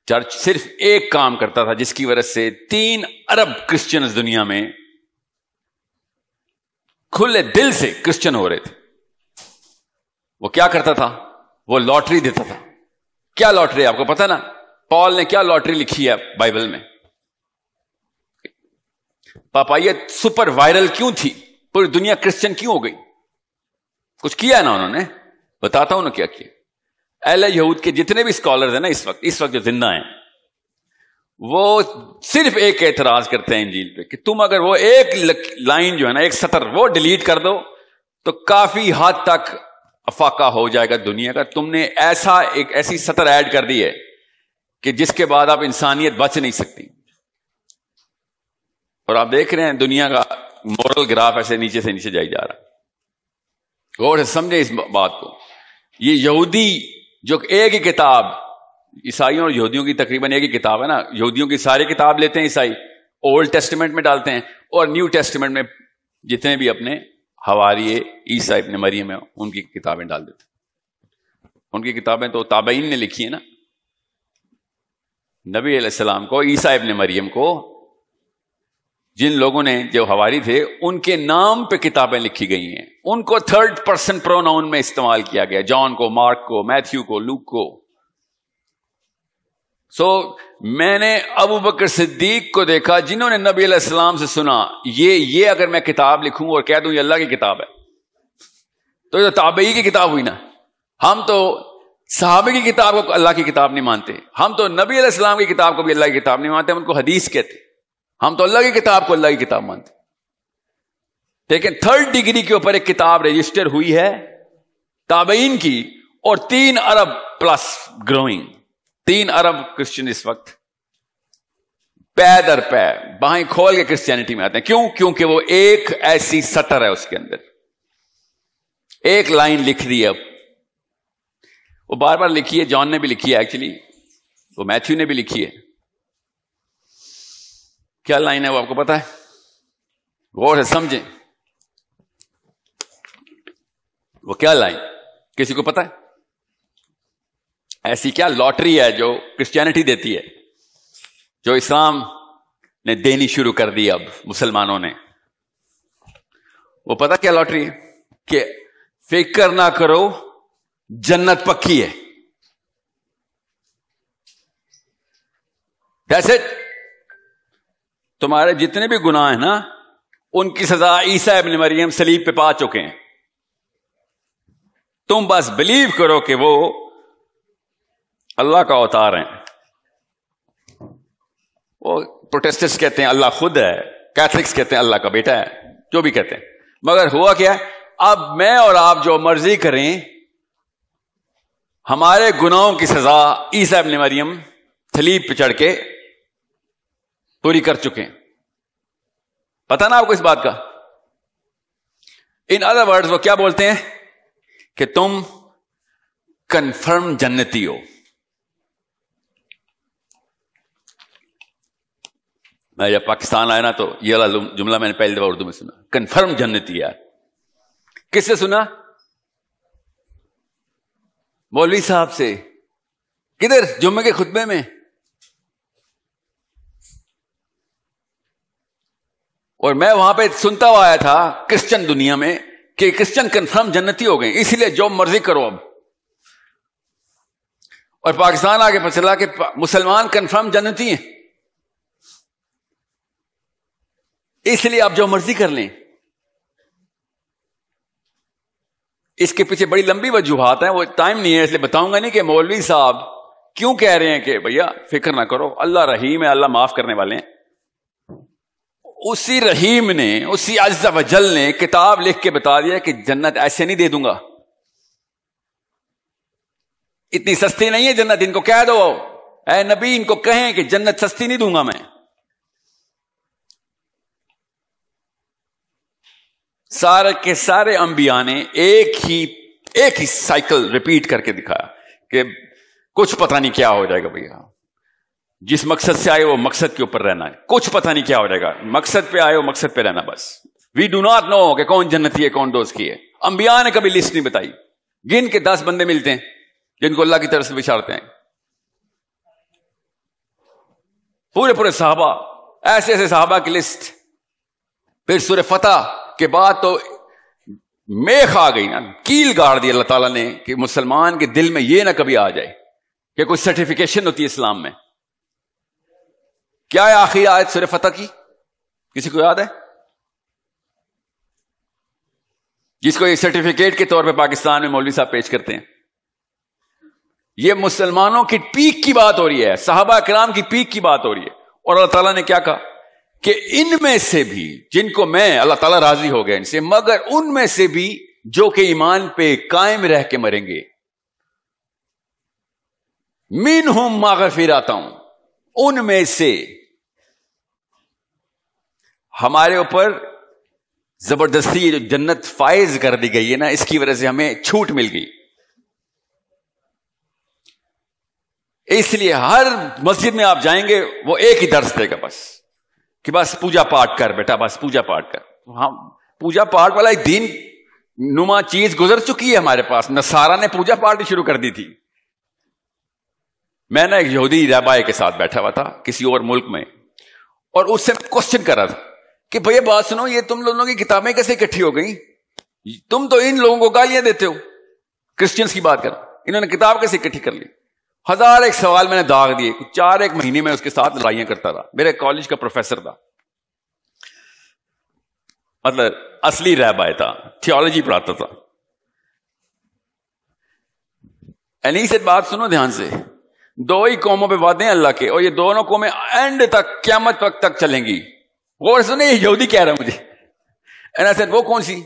Church صرف ایک کام کرتا تھا جس کی وجہ سے 3 ارب کرسچنز دنیا میں کھلے دل سے کرسچن ہو رہے تھے. وہ کیا کرتا تھا؟ وہ لاٹری دیتا تھا. کیا لاٹری؟ آپ کو پتا نا پال نے کیا لاٹری لکھی ہے بائبل میں؟ پاپائیت سپر وائرل کیوں تھی؟ پوری دنیا کرسچن کیوں ہو گئی؟ کچھ کیا ہے نا انہوں نے. بتاتا ہوں نا کیا کیا. اہل یہود کے جتنے بھی اسکالرز ہیں نا اس وقت جو زندہ ہیں، وہ صرف ایک اعتراض کرتے ہیں انجیل پہ کہ تم اگر وہ ایک لائن جو ہے نا، ایک سطر وہ ڈیلیٹ کر دو تو کافی حد تک افاقہ ہو جائے گا دنیا کا. تم نے ایسی سطر ایڈ کر دی ہے کہ جس کے بعد آپ انسانیت بچ نہیں سکتی. اور آپ دیکھ رہے ہیں دنیا کا مورل گراف ایسے نیچے سے نیچے جائی جا رہا. غور سے سمجھیں اس بات کو. یہ یہودی جو ایک ہی کتاب، عیسائیوں اور یہودیوں کی تقریباً ایک ہی کتاب ہے نا. یہودیوں کی ساری کتاب لیتے ہیں عیسائی، اولڈ ٹیسٹمنٹ میں ڈالتے ہیں، اور نیو ٹیسٹمنٹ میں جتنے بھی اپنے حواریے عیسیٰ ابن مریم ہیں ان کی کتابیں ڈال دیتے ہیں. ان کی کتابیں تو تابعین نے لکھی ہیں نا. نبی علیہ السلام کو، عیسیٰ ابن مریم کو، جن لوگوں نے جو حواری تھے ان کے نام پہ کتابیں لکھی گئی ہیں. ان کو 3rd person پروناؤن میں استعمال کیا گیا، جان کو، مارک کو، میتھیو کو، لوک کو. میں نے ابو بکر صدیق کو دیکھا جنہوں نے نبی علیہ السلام سے سنا یہ اگر میں کتاب لکھوں اور کہہ دوں یہ اللہ کی کتاب ہے تو یہ تابعی کی کتاب ہوئی نا. ہم تو صحابہ کی کتاب کو اللہ کی کتاب نہیں مانتے. ہم تو نبی علیہ السلام کی کتاب کو بھی اللہ کی کتاب نہیں مانتے. ہم ان کو حدیث کہتے. ہم تو اللہ کی کتاب کو اللہ کی کتاب مانتے. لیکن 3rd ڈگری کے اوپر ایک کتاب رجسٹر ہوئی ہے تابعین کی، اور 3 ارب پلس گروئنگ. 3 ارب کرسچن اس وقت پے در پے باہیں کھول کے کرسچینٹی میں آتے ہیں. کیوں؟ کیونکہ وہ ایک ایسی سطر ہے، اس کے اندر ایک لائن لکھ دی ہے. وہ بار بار لکھی ہے، جان نے بھی لکھی ہے، ایکچولی وہ میتھیو نے بھی لکھی ہے. کیا لائن ہے وہ آپ کو پتا ہے؟ غور سے سمجھیں. وہ کیا لائن کسی کو پتا ہے؟ ایسی کیا لاٹری ہے جو کرسچینٹی دیتی ہے، جو اسلام نے دینی شروع کر دی اب مسلمانوں نے؟ وہ پتا کیا لاٹری ہے؟ کہ فکر نہ کرو جنت پکی ہے. That's it. تمہارے جتنے بھی گناہ ہیں نا ان کی سزا عیسیٰ ابن مریم صلیب پہ پا چکے ہیں. تم بس بلیو کرو کہ وہ اللہ کا اوتار ہیں. وہ پروٹیسٹنٹس کہتے ہیں اللہ خود ہے، کیتھولکس کہتے ہیں اللہ کا بیٹا ہے، جو بھی کہتے ہیں. مگر ہوا کیا؟ اب میں اور آپ جو مرضی کریں، ہمارے گناہوں کی سزا عیسیٰ ابن مریم صلیب پہ چڑھ کے پوری کر چکے ہیں. پتہ نا آپ کو اس بات کا؟ ان ادر ورڈز وہ کیا بولتے ہیں کہ تم کنفرم جنتی ہو. میں جب پاکستان آیا نا تو یہ والا جملہ میں نے پہلی دفعہ اردو میں سنا، کنفرم جنتی. یار کس سے سنا؟ مولوی صاحب سے. کدھر؟ جمعے کے خطبے میں. اور میں وہاں پہ سنتا ہوا آیا تھا کرسچن دنیا میں کہ کرسچن کنفرم جنتی ہو گئے، اسی لیے جو مرضی کرو اب. اور پاکستان آگے پتہ چلا کہ مسلمان کنفرم جنتی ہیں، اس لیے آپ جو مرضی کر لیں. اس کے پیچھے بڑی لمبی وجوہات ہیں، وہ ٹائم نہیں ہے اس لیے بتاؤں گا نہیں کہ مولوی صاحب کیوں کہہ رہے ہیں کہ بھیا فکر نہ کرو اللہ رحیم ہے، اللہ معاف کرنے والے ہیں. اسی رحیم نے، اسی عز و جل نے کتاب لکھ کے بتا دیا کہ جنت ایسے نہیں دے دوں گا. اتنی سستی نہیں ہے جنت. ان کو کہہ دو اے نبی، ان کو کہیں کہ جنت سستی نہیں دوں گا میں. سارے کے سارے انبیاء نے ایک ہی سائیکل ریپیٹ کر کے دکھایا کہ کچھ پتہ نہیں کیا ہو جائے گا بھیا. جس مقصد سے آئے وہ مقصد کے اوپر رہنا ہے. کچھ پتہ نہیں کیا ہو جائے گا، مقصد پہ آئے وہ مقصد پہ رہنا بس. وی ڈو ناٹ نو کہ کون جنتی ہے کون دوست کی ہے. انبیاء نے کبھی لسٹ نہیں بتائی. گن کے 10 بندے ملتے ہیں جن کو اللہ کی طرف سے بشارتیں ہیں. پورے پورے صحابہ، ایسے ایسے صحابہ کی لسٹ. پھر سورہ فتح کے بعد تو میخ آ گئی نا، کیل گاڑ دی اللہ تعالیٰ نے کہ مسلمان کے دل میں یہ نہ کبھی آ جائے کہ کوئی سرٹیفکیشن ہوتی ہے اسلام میں. کیا ہے آخری آیت سورہ فتح کی؟ کسی کو یاد ہے؟ جس کو یہ سرٹیفکیٹ کے طور پہ پاکستان میں مولوی صاحب پیش کرتے ہیں. یہ مسلمانوں کی پیک کی بات ہو رہی ہے، صحابہ کرام کی پیک کی بات ہو رہی ہے. اور اللہ تعالیٰ نے کیا کہا کہ ان میں سے بھی جن کو میں اللہ تعالیٰ راضی ہو گیا ان سے، مگر ان میں سے بھی جو کہ ایمان پہ قائم رہ کے مریں گے، منہم مغفرۃ، ان میں سے ہمارے اوپر زبردستی یہ جو جنت فائز کر دی گئی ہے نا، اس کی وجہ سے ہمیں چھوٹ مل گئی. اس لیے ہر مسجد میں آپ جائیں گے وہ ایک ہی درس دے گا بس، کہ بس پوجا پاٹ کر بیٹا، بس پوجا پاٹ کر. ہاں، پوجا پاٹ والا ایک دین نما چیز گزر چکی ہے ہمارے پاس. نصارہ نے پوجا پاٹ شروع کر دی تھی. میں نے ایک یہودی رہبائے کے ساتھ بیٹھا ہوا تھا کسی اور ملک میں، اور اس سے کوسچن کر رہا تھا کہ بھئی بات سنو، یہ تم لوگوں کی کتابیں کیسے اکٹھی ہو گئی؟ تم تو ان لوگوں کو گالیاں دیتے ہو، کرسچنس کی بات کر، انہوں نے کتاب کیسے اکٹھی کر لی؟ ہزار ایک سوال میں نے داغ دیے. 4 مہینے میں اس کے ساتھ لڑائیاں کرتا رہا. میرے کالج کا پروفیسر تھا، مطلب اصلی رہبائے تھا، تھیولوجی پڑھاتا تھا. انہی سے بات سنو دھیان سے، 2 ہی قوموں پہ وعدے ہیں اللہ کے، اور یہ دونوں قومیں اینڈ تک، قیامت وقت تک چلیں گی. غور سنے، یہ یہودی کہہ رہا ہے مجھے. اینا سے وہ کون سی؟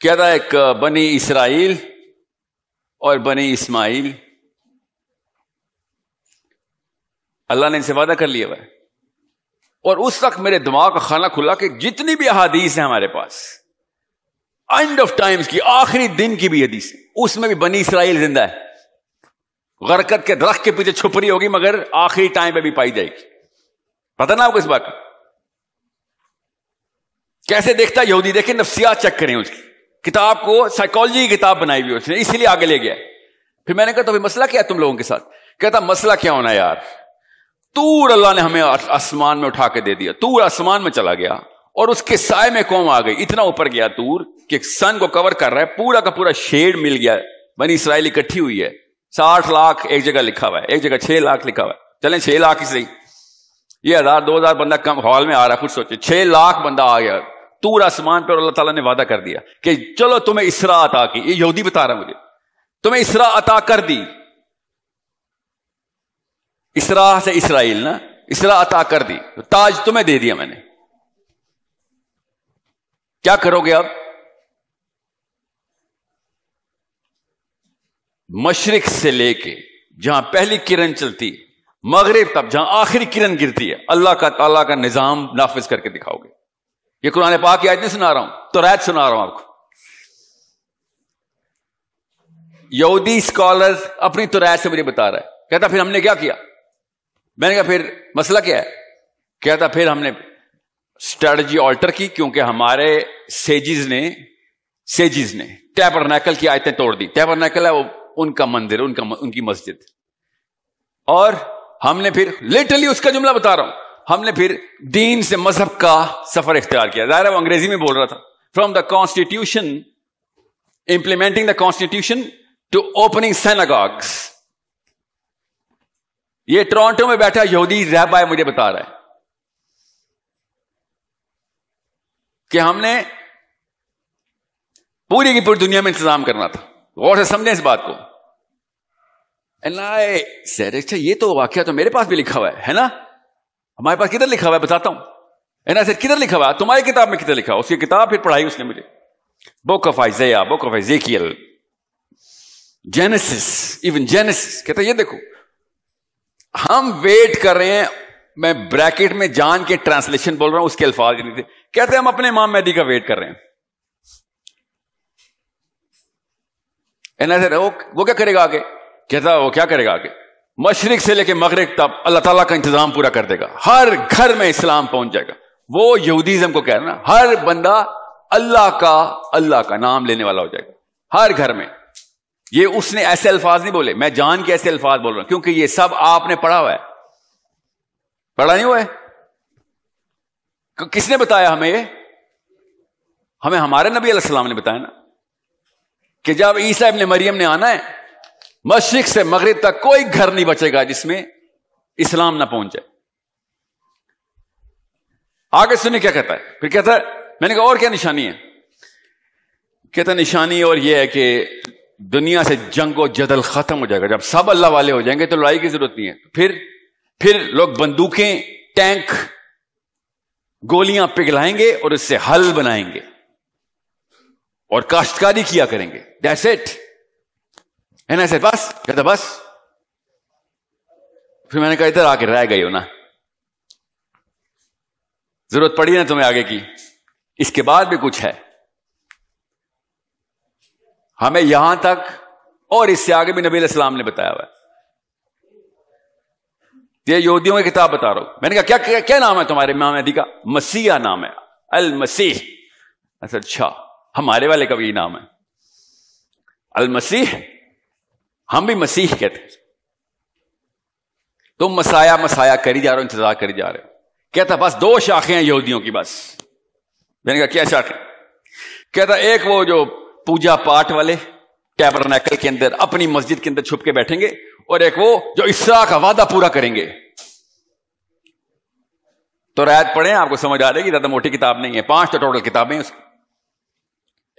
کیا تھا؟ ایک بنی اسرائیل اور بنی اسماعیل. اللہ نے ان سے وعدہ کر لیا ہوا ہے. اور اس وقت میرے دماغ کا خانہ کھلا کہ جتنی بھی احادیث ہیں ہمارے پاس، اینڈ آف ٹائمز کی، آخری دن کی بھی حدیث، اس میں بھی بنی اسرائیل زندہ ہے. غرقت کے درخت کے پیچھے چھپ رہی ہوگی مگر آخری ٹائم پہ بھی پائی جائے گی. پتہ نا آپ کو اس بات کا؟ کیسے دیکھتا یہودی؟ دیکھیں نفسیات چیک کریں اس کی کتاب کو، سائیکالوجی کی کتاب بنائی ہوئی اس نے، اسی لیے آگے لے گیا. پھر میں نے کہا تو پھر مسئلہ کیا ہے تم لوگوں کے ساتھ؟ کہتا مسئلہ کیا ہونا یار، تور اللہ نے ہمیں آسمان میں اٹھا کے دے دیا. تور آسمان میں چلا گیا اور اس کے سائے میں قوم آ گئی. اتنا اوپر گیا تور کہ سن کو کور کر رہا ہے، پورا کا پورا شیڈ مل گیا. بنی اسرائیل اکٹھی ہوئی ہے. 60 لاکھ ایک جگہ لکھا ہوا ہے، ایک جگہ 6 لاکھ لکھا ہوا ہے. چلیں 6 لاکھ ہی صحیح، یہ 1000-2000 بندہ کم ہال میں آ رہا ہے. خود سوچے 6 لاکھ بندہ آ گیا تور آسمان پر. اللہ تعالیٰ نے وعدہ کر دیا کہ چلو تمہیں اسراء عطا کی. یہ یہودی بتا رہا مجھے، تمہیں اسراء عطا کر دی. اسراء سے اسرائیل نا، اسراء عطا کر دی، تاج تمہیں دے دیا میں نے. کیا کرو گے اب؟ مشرق سے لے کے جہاں پہلی کرن چلتی، مغرب تک جہاں آخری کرن گرتی ہے، اللہ کا تعالیٰ کا نظام نافذ کر کے دکھاؤ گے. یہ قرآن پاک کی آیت نہیں سنا رہا ہوں، توریت سنا رہا ہوں آپ کو. یہودی اسکالر اپنی توریت سے مجھے بتا رہا ہے. کہتا پھر ہم نے کیا کیا؟ میں نے کہا پھر مسئلہ کیا ہے؟ کہتا پھر ہم نے اسٹریٹجی آلٹر کی، کیونکہ ہمارے سیجز نے ٹیبرنیکل کی آیتیں توڑ دی. ٹیبرنیکل ہے وہ ان کا مندر، ان کی مسجد. اور ہم نے پھر لٹرلی اس کا جملہ بتا رہا ہوں، ہم نے پھر دین سے مذہب کا سفر اختیار کیا. ظاہر ہے وہ انگریزی میں بول رہا تھا. From the constitution, implementing the constitution to opening synagogues. یہ ٹورانٹو میں بیٹھا یہودی رہبائے مجھے بتا رہا ہے کہ ہم نے پوری کی پوری دنیا میں انتظام کرنا تھا. غور سے سمجھیں اس بات کو. اچھا یہ تو واقعہ تو میرے پاس بھی لکھا ہوا ہے نا. ہمارے پاس کدھر لکھا ہوا ہے بتاتا ہوں. کدھر لکھا ہوا ہے تمہاری کتاب میں؟ کدھر لکھا ہوا؟ اس کی کتاب پھر پڑھائی اس نے مجھے. Book of Isaiah, book of Ezekiel, Genesis, even Genesis. کہتا یہ دیکھو ہم ویٹ کر رہے ہیں. میں بریکٹ میں جان کے ٹرانسلیشن بول رہا ہوں، اس کے الفاظ نہیں تھے. کہتے ہم اپنے امام مہدی کا ویٹ کر رہے ہیں. وہ کیا کرے گا آگے؟ کہتا وہ کیا کرے گا آگے؟ مشرق سے لے کے مغرب تک اللہ تعالیٰ کا انتظام پورا کر دے گا. ہر گھر میں اسلام پہنچ جائے گا. وہ یہودیزم کو کہہ رہا نا، ہر بندہ اللہ کا نام لینے والا ہو جائے گا ہر گھر میں. یہ اس نے ایسے الفاظ نہیں بولے، میں جان کے ایسے الفاظ بول رہا ہوں کیونکہ یہ سب آپ نے پڑھا ہوا ہے. پڑھا نہیں ہوا ہے؟ کس نے بتایا ہمیں یہ؟ ہمیں ہمارے نبی علیہ السلام نے بتایا نا کہ جب عیسیٰ ابن مریم نے آنا ہے مشرق سے مغرب تک کوئی گھر نہیں بچے گا جس میں اسلام نہ پہنچ جائے. آگے سنیں کیا کہتا ہے. پھر کہتا ہے, میں نے کہا اور کیا نشانی ہے؟ کہتا ہے نشانی اور یہ ہے کہ دنیا سے جنگ و جدل ختم ہو جائے گا. جب سب اللہ والے ہو جائیں گے تو لڑائی کی ضرورت نہیں ہے. پھر لوگ بندوقیں, ٹینک, گولیاں پگھلائیں گے اور اس سے حل بنائیں گے اور کاشتکاری کیا کریں گے. That's it. ایسے بس کہتا بس. پھر میں نے کہا ادھر آ کے رہ گئی ہو نا, ضرورت پڑی نا تمہیں آگے کی. اس کے بعد بھی کچھ ہے ہمیں یہاں تک, اور اس سے آگے بھی نبی علیہ السلام نے بتایا ہوا ہے. یہ یہودیوں کی کتاب بتا رہا ہوں. میں نے کہا کیا نام ہے تمہارے امام مہدی کا؟ مسیح نام ہے, المسیح. اچھا, ہمارے والے کا بھی یہ نام ہے المسیح. ہم بھی مسیح کہتے. تم مسایا کری جا رہے ہو, انتظار کری جا رہے ہو. کہتا بس 2 شاخیں ہیں یہودیوں کی بس. میں نے کہا کیا شاخیں؟ کہتا ایک وہ جو پوجا پاٹ والے ٹیبرنیکل کے اندر اپنی مسجد کے اندر چھپ کے بیٹھیں گے, اور ایک وہ جو اسراء کا وعدہ پورا کریں گے. تو رعایت پڑھیں, آپ کو سمجھ آ رہے گی, زیادہ موٹی کتاب نہیں ہے, 5 تو ٹوٹل کتابیں اس کی.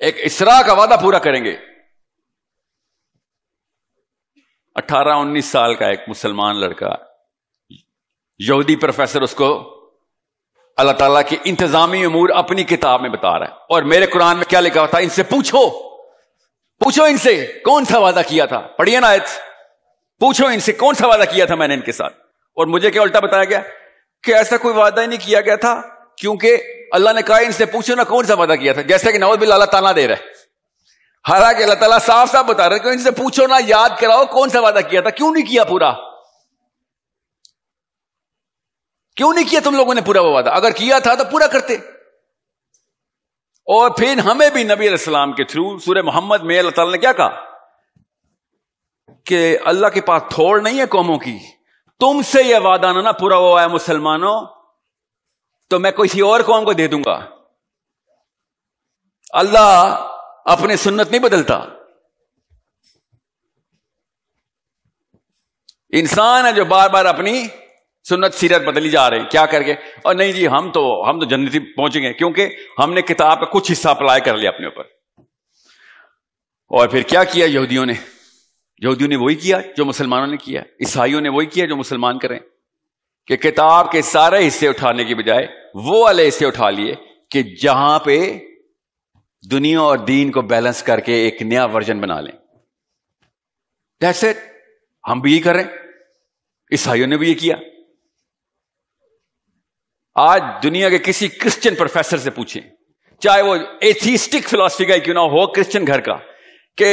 ایک اسراء کا وعدہ پورا کریں گے. 18-19 سال کا ایک مسلمان لڑکا, یہودی پروفیسر, اس کو اللہ تعالیٰ کی انتظامی امور اپنی کتاب میں بتا رہا ہے. اور میرے قرآن میں کیا لکھا تھا؟ ان سے پوچھو ان سے کون سا وعدہ کیا تھا. پڑھیے نا آیت, پوچھو ان سے کون سا وعدہ کیا تھا میں نے ان کے ساتھ. اور مجھے کیا الٹا بتایا گیا کہ ایسا کوئی وعدہ ہی نہیں کیا گیا تھا, کیونکہ اللہ نے کہا ان سے پوچھو نا کون سا وعدہ کیا تھا. جیسے کہ نعوذ باللہ اللہ تعالیٰ دے رہا ہے, حالانکہ اللہ تعالیٰ صاف صاف بتا رہا ہے کہ ان سے پوچھو نا, یاد کراؤ کون سا وعدہ کیا تھا. کیوں نہیں کیا پورا؟ کیوں نہیں کیا تم لوگوں نے پورا وہ وعدہ؟ اگر کیا تھا تو پورا کرتے. اور پھر ہمیں بھی نبی علیہ السلام کے تھرو سورہ محمد میں اللہ تعالیٰ نے کیا کہا کہ اللہ کے پاس تھوڑ نہیں ہے قوموں کی, تم سے یہ وعدہ نہ پورا ہوا ہے مسلمانوں تو میں کسی اور قوم کو دے دوں گا. اللہ اپنے سنت نہیں بدلتا. انسان ہے جو بار بار اپنی سنت سیرت بدلی جا رہے ہیں. کیا کر کے؟ اور نہیں جی ہم تو جنتی پہنچ گئے کیونکہ ہم نے کتاب کا کچھ حصہ اپلائی کر لیا اپنے اوپر. اور پھر کیا کیا یہودیوں نے وہی کیا جو مسلمانوں نے کیا, عیسائیوں نے وہی کیا جو مسلمان کریں, کہ کتاب کے سارے حصے اٹھانے کی بجائے وہ والے حصے اٹھا لیے کہ جہاں پہ دنیا اور دین کو بیلنس کر کے ایک نیا ورژن بنا لیں. That's it. ہم بھی یہ کر رہے ہیں, عیسائیوں نے بھی یہ کیا. آج دنیا کے کسی کرسچن پروفیسر سے پوچھیں, چاہے وہ ایتھیسٹک فلسفی کا کیوں نہ ہو, کرسچن گھر کا, کہ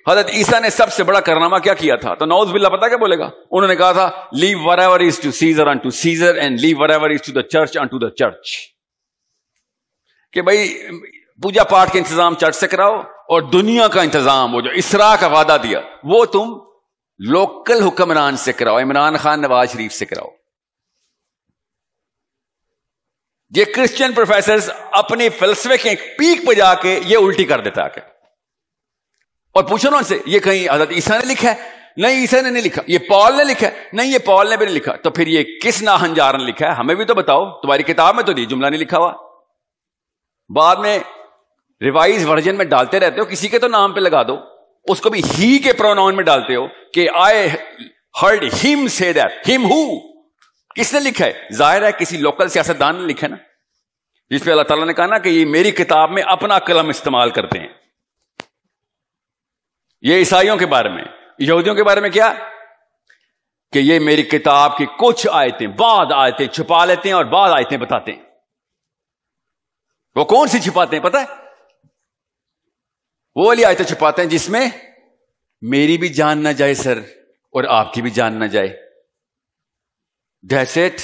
حضرت عیسیٰ نے سب سے بڑا کارنامہ کیا کیا تھا, تو نعوذ باللہ پتا کیا بولے گا؟ انہوں نے کہا تھا leave whatever is to Caesar unto Caesar and leave whatever is to the church unto the church. کہ بھائی پوجا پاٹ کے انتظام چرچ سے کراؤ, اور دنیا کا انتظام وہ جو اسراء کا وعدہ دیا وہ تم لوکل حکمران سے کراؤ, عمران خان, نواز شریف سے کراؤ. یہ کرسچن پروفیسرز اپنے فلسفے کے پیک پہ جا کے یہ الٹی کر دیتا ہے. اور پوچھو نا ان سے, یہ کہیں حضرت عیسیٰ نے لکھا ہے؟ نہیں عیسیٰ نے نہیں لکھا. یہ پال نے لکھا ہے؟ نہیں یہ پال نے بھی نہیں لکھا. تو پھر یہ کس ناہنجار نے لکھا ہے؟ ہمیں بھی تو بتاؤ, تمہاری کتاب میں تو یہ جملہ نہیں لکھا ہوا. بعد میں ریوائز ورژن میں ڈالتے رہتے ہو, کسی کے تو نام پہ لگا دو, اس کو بھی ہی کے پروناؤن میں ڈالتے ہو کہ آئی ہرڈ ہم سے دیٹ. ہم ہو کس نے لکھا ہے؟ ظاہر ہے کسی لوکل سیاستدان نے لکھا نا, جس پہ اللہ تعالیٰ نے کہا نا کہ یہ میری کتاب میں اپنا قلم استعمال کرتے ہیں. یہ عیسائیوں کے بارے میں. یہودیوں کے بارے میں کیا کہ یہ میری کتاب کی کچھ آیتیں, بعض آیتیں چھپا لیتے ہیں اور بعض آیتیں بتاتے ہیں. وہ کون سی چھپاتے ہیں پتہ ہے؟ وہ والی آیتیں چھپاتے ہیں جس میں میری بھی جان نہ جائے سر اور آپ کی بھی جان نہ جائے. That's it.